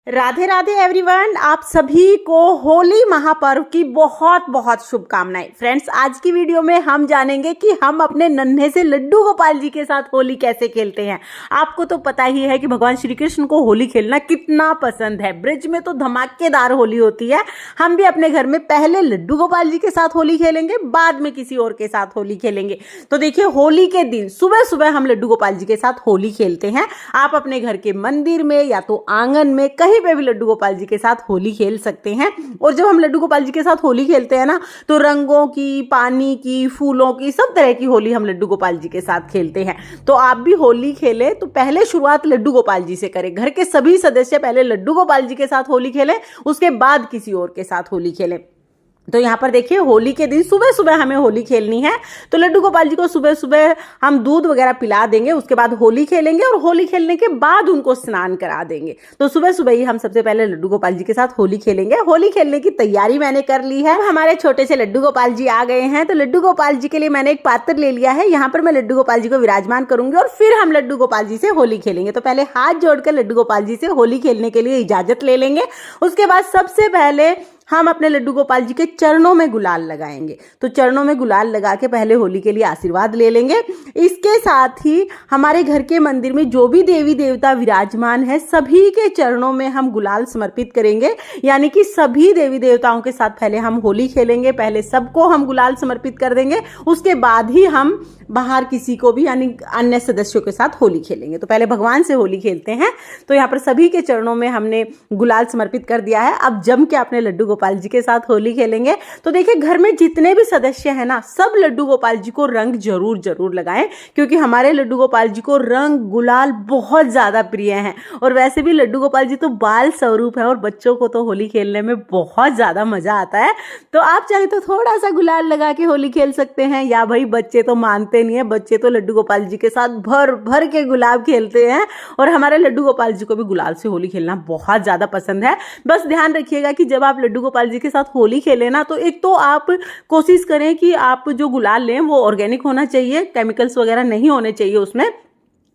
Radhe Radhe everyone, आप सभी को होली महापर्व की बहुत बहुत शुभकामनाएं। फ्रेंड्स, आज की वीडियो में हम जानेंगे कि हम अपने नन्हे से लड्डू गोपाल जी के साथ होली कैसे खेलते हैं। आपको तो पता ही है कि भगवान श्री कृष्ण को होली खेलना कितना पसंद है। ब्रिज में तो धमाकेदार होली होती है। हम भी अपने घर में पहले लड्डू गोपाल जी के साथ होली खेलेंगे, बाद में किसी और के साथ होली खेलेंगे। तो देखिए, होली के दिन सुबह सुबह हम लड्डू गोपाल जी के साथ होली खेलते हैं। आप अपने घर के मंदिर में या तो आंगन में कहीं पे भी लड्डू गोपाल जी के साथ होली खेल सकते हैं। और जब हम लड्डू गोपाल जी के साथ होली खेलते हैं ना, तो रंगों की, पानी की, फूलों की, सब तरह की होली हम लड्डू गोपाल जी के साथ खेलते हैं। तो आप भी होली खेलें तो पहले शुरुआत लड्डू गोपाल जी से करें। घर के सभी सदस्य पहले लड्डू गोपाल जी के साथ होली खेलें, उसके बाद किसी और के साथ होली खेलें। तो यहाँ पर देखिए, होली के दिन सुबह सुबह हमें होली खेलनी है। तो लड्डू गोपाल जी को सुबह सुबह हम दूध वगैरह पिला देंगे, उसके बाद होली खेलेंगे और होली खेलने के बाद उनको स्नान करा देंगे। तो सुबह सुबह ही हम सबसे पहले लड्डू गोपाल जी के साथ होली खेलेंगे। होली खेलने की तैयारी मैंने कर ली है। हमारे छोटे से लड्डू गोपाल जी आ गए हैं। तो लड्डू गोपाल जी के लिए मैंने एक पात्र ले लिया है। यहाँ पर मैं लड्डू गोपाल जी को विराजमान करूंगी और फिर हम लड्डू गोपाल जी से होली खेलेंगे। तो पहले हाथ जोड़कर लड्डू गोपाल जी से होली खेलने के लिए इजाजत ले लेंगे। उसके बाद सबसे पहले हम अपने लड्डू गोपाल जी के चरणों में गुलाल लगाएंगे। तो चरणों में गुलाल लगा के पहले होली के लिए आशीर्वाद ले लेंगे। इसके साथ ही हमारे घर के मंदिर में जो भी देवी देवता विराजमान है, सभी के चरणों में हम गुलाल समर्पित करेंगे। यानी कि सभी देवी देवताओं के साथ पहले हम होली खेलेंगे। पहले सबको हम गुलाल समर्पित कर देंगे, उसके बाद ही हम बाहर किसी को भी, यानी अन्य सदस्यों के साथ होली खेलेंगे। तो पहले भगवान से होली खेलते हैं। तो यहाँ पर सभी के चरणों में हमने गुलाल समर्पित कर दिया है। अब जम के अपने लड्डू गोपाल जी के साथ होली खेलेंगे। तो देखिए, घर में जितने भी सदस्य हैं ना, सब लड्डू गोपाल जी को रंग जरूर जरूर लगाएं, क्योंकि हमारे लड्डू गोपाल जी को रंग गुलाल बहुत ज्यादा प्रिय हैं। और वैसे भी लड्डू गोपाल जी तो बाल स्वरूप है और बच्चों को तो होली खेलने में बहुत ज्यादा मजा आता है। तो आप चाहे तो थोड़ा सा गुलाल लगा के होली खेल सकते हैं। या भाई, बच्चे तो मानते नहीं है, बच्चे तो लड्डू गोपाल जी के साथ भर भर के गुलाब खेलते हैं। और हमारे लड्डू गोपाल जी को भी गुलाल से होली खेलना बहुत ज्यादा पसंद है। बस ध्यान रखिएगा कि जब आप लड्डू गोपाल जी के साथ होली खेलें ना, तो एक तो आप कोशिश करें कि आप जो गुलाल लें वो ऑर्गेनिक होना चाहिए, केमिकल्स वगैरह नहीं होने चाहिए उसमें।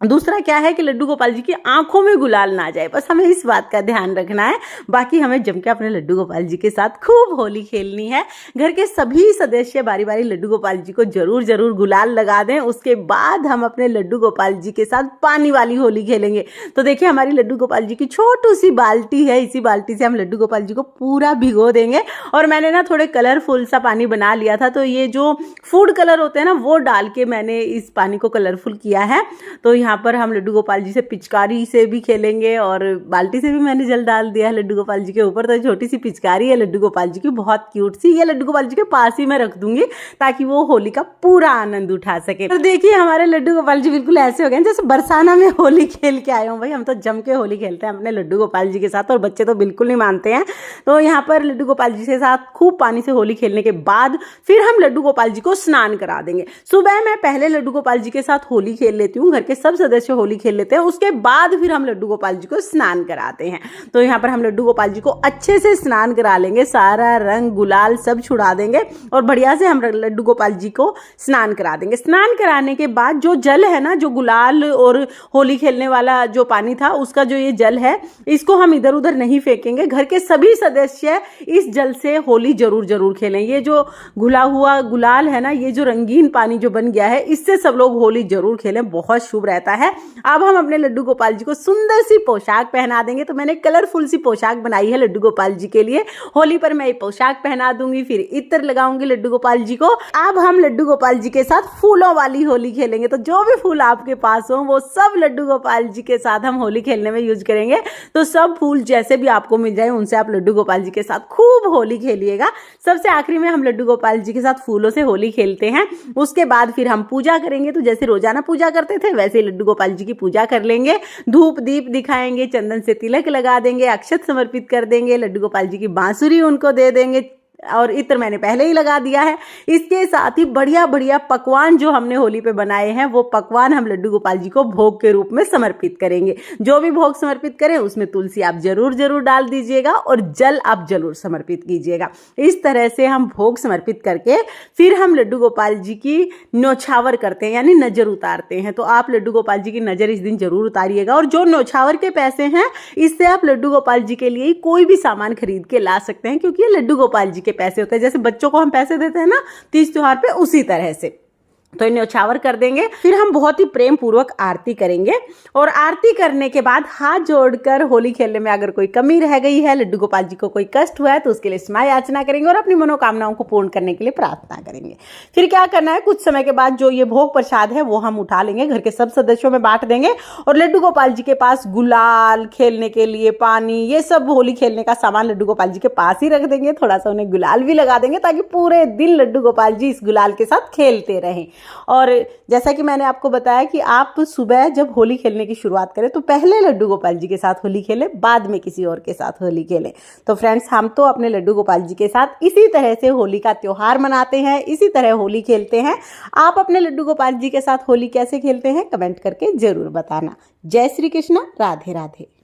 दूसरा क्या है कि लड्डू गोपाल जी की आंखों में गुलाल ना जाए, बस हमें इस बात का ध्यान रखना है। बाकी हमें जम के अपने लड्डू गोपाल जी के साथ खूब होली खेलनी है। घर के सभी सदस्य बारी बारी लड्डू गोपाल जी को जरूर जरूर गुलाल लगा दें। उसके बाद हम अपने लड्डू गोपाल जी के साथ पानी वाली होली खेलेंगे। तो देखिए, हमारी लड्डू गोपाल जी की छोटी सी बाल्टी है। इसी बाल्टी से हम लड्डू गोपाल जी को पूरा भिगो देंगे। और मैंने ना थोड़े कलरफुल सा पानी बना लिया था। तो ये जो फूड कलर होते हैं ना, वो डाल के मैंने इस पानी को कलरफुल किया है। तो यहाँ पर हम लड्डू गोपाल जी से पिचकारी से भी खेलेंगे और बाल्टी से भी मैंने जल डाल दिया है लड्डू गोपाल जी के ऊपर। तो छोटी सी पिचकारी है लड्डू गोपाल जी की, बहुत क्यूट सी। ये लड्डू गोपाल जी के पास ही मैं रख दूंगी ताकि वो होली का पूरा आनंद उठा सके। तो देखिए, हमारे लड्डू गोपाल जी बिल्कुल ऐसे हो गए जैसे बरसाना में होली खेल के आए हो। भाई, हम तो जम के होली खेलते हैं अपने लड्डू गोपाल जी के साथ, और बच्चे तो बिल्कुल नहीं मानते हैं। तो यहाँ पर लड्डू गोपाल जी के साथ खूब पानी से होली खेलने के बाद फिर हम लड्डू गोपाल जी को स्नान करा देंगे। सुबह मैं पहले लड्डू गोपाल जी के साथ होली खेल लेती हूँ, घर के सब सदस्य होली खेल लेते हैं, उसके बाद फिर हम लड्डू गोपाल जी को स्नान कराते हैं। तो यहाँ पर हम लड्डू गोपाल जी को अच्छे से स्नान करा लेंगे, सारा रंग गुलाल सब छुड़ा देंगे और बढ़िया से हम लड्डू गोपाल जी को स्नान करा देंगे। स्नान कराने के बाद जो जल है ना, जो गुलाल और होली खेलने वाला जो पानी था, उसका जो ये जल है, इसको हम इधर उधर नहीं फेंकेंगे। घर के सभी सदस्य इस जल से होली जरूर जरूर खेलें। ये जो घुला हुआ गुलाल है ना, ये जो रंगीन पानी जो बन गया है, इससे सब लोग होली जरूर खेलें, बहुत शुभ रहता है। अब हम अपने लड्डू गोपाल जी को सुंदर सी पोशाक पहना देंगे। तो मैंने कलरफुल सी पोशाक बनाई है लड्डू गोपाल जी के लिए। होली पर मैं ये पोशाक पहना दूंगी, फिर इत्र लगाऊंगी लड्डू गोपाल जी को। अब हम लड्डू गोपाल जी के साथ फूलों वाली होली खेलेंगे। तो जो भी फूल आपके पास हो, वो सब लड्डू गोपाल जी के साथ हम होली खेलने में यूज करेंगे। तो सब फूल जैसे भी आपको मिल जाए, उनसे आप लड्डू गोपाल जी के साथ खूब होली खेलिएगा। सबसे आखिरी में हम लड्डू गोपाल जी के साथ फूलों से होली खेलते हैं। उसके बाद फिर हम पूजा करेंगे। तो जैसे रोजाना पूजा करते थे, वैसे लड्डू गोपाल जी की पूजा कर लेंगे। धूप दीप दिखाएंगे, चंदन से तिलक लगा देंगे, अक्षत समर्पित कर देंगे, लड्डू गोपाल जी की बांसुरी उनको दे देंगे, और इत्र मैंने पहले ही लगा दिया है। इसके साथ ही बढ़िया बढ़िया पकवान जो हमने होली पे बनाए हैं वो पकवान हम लड्डू गोपाल जी को भोग के रूप में समर्पित करेंगे। जो भी भोग समर्पित करें उसमें तुलसी आप जरूर जरूर डाल दीजिएगा और जल आप जरूर समर्पित कीजिएगा। इस तरह से हम भोग समर्पित करके फिर हम लड्डू गोपाल जी की न्योछावर करते हैं, यानी नजर उतारते हैं। तो आप लड्डू गोपाल जी की नजर इस दिन जरूर उतारिएगा। और जो न्योछावर के पैसे हैं इससे आप लड्डू गोपाल जी के लिए कोई भी सामान खरीद के ला सकते हैं, क्योंकि ये लड्डू गोपाल जी के पैसे होते हैं। जैसे बच्चों को हम पैसे देते हैं ना तीज त्योहार पे, उसी तरह से तो न्योछावर कर देंगे। फिर हम बहुत ही प्रेम पूर्वक आरती करेंगे और आरती करने के बाद हाथ जोड़कर होली खेलने में अगर कोई कमी रह गई है, लड्डू गोपाल जी को कोई कष्ट हुआ है तो उसके लिए क्षमा याचना करेंगे और अपनी मनोकामनाओं को पूर्ण करने के लिए प्रार्थना करेंगे। फिर क्या करना है, कुछ समय के बाद जो ये भोग प्रसाद है वो हम उठा लेंगे, घर के सब सदस्यों में बांट देंगे और लड्डू गोपाल जी के पास गुलाल खेलने के लिए, पानी, ये सब होली खेलने का सामान लड्डू गोपाल जी के पास ही रख देंगे। थोड़ा सा उन्हें गुलाल भी लगा देंगे ताकि पूरे दिन लड्डू गोपाल जी इस गुलाल के साथ खेलते रहें। और जैसा कि मैंने आपको बताया कि आप सुबह जब होली खेलने की शुरुआत करें तो पहले लड्डू गोपाल जी के साथ होली खेलें, बाद में किसी और के साथ होली खेलें। तो फ्रेंड्स, हम तो अपने लड्डू गोपाल जी के साथ इसी तरह से होली का त्योहार मनाते हैं, इसी तरह होली खेलते हैं। आप अपने लड्डू गोपाल जी के साथ होली कैसे खेलते हैं कमेंट करके जरूर बताना। जय श्री कृष्ण, राधे राधे।